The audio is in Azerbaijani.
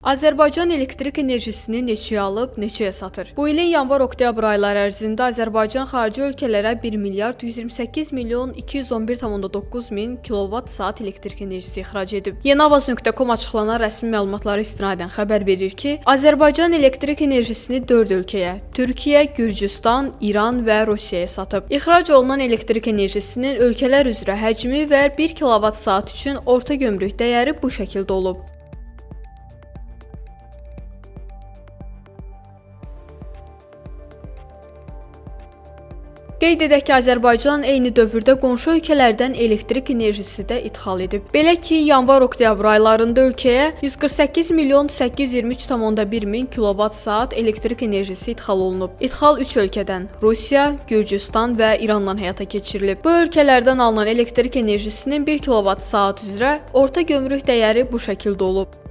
Azərbaycan elektrik enerjisini neçəyə alıb, neçəyə satır? Bu ilin yanvar-oktyabr ayları ərzində Azərbaycan xarici ölkələrə 1 milyard 128 milyon 211,9 min kilovat-saat elektrik enerjisi ixrac edib. Yenavaz.com açıqlanan rəsmi məlumatlara istinadən xəbər verir ki, Azərbaycan elektrik enerjisini 4 ölkəyə – Türkiyə, Gürcüstan, İran və Rusiyaya satıb. İxrac olunan elektrik enerjisinin ölkələr üzrə həcmi və 1 kilovat-saat üçün orta gömrük dəyəri bu şəkildə olub. Qeyd edək ki, Azərbaycan eyni dövrdə qonşu ölkələrdən elektrik enerjisi də idxal edib. Belə ki, yanvar-oktyabr aylarında ölkəyə 148 milyon 823,1 min kilovat-saat elektrik enerjisi idxal olunub. İdxal 3 ölkədən – Rusiya, Gürcüstan və İrandan həyata keçirilib. Bu ölkələrdən alınan elektrik enerjisinin 1 kilovat-saat üzrə orta gömrük dəyəri bu şəkildə olub.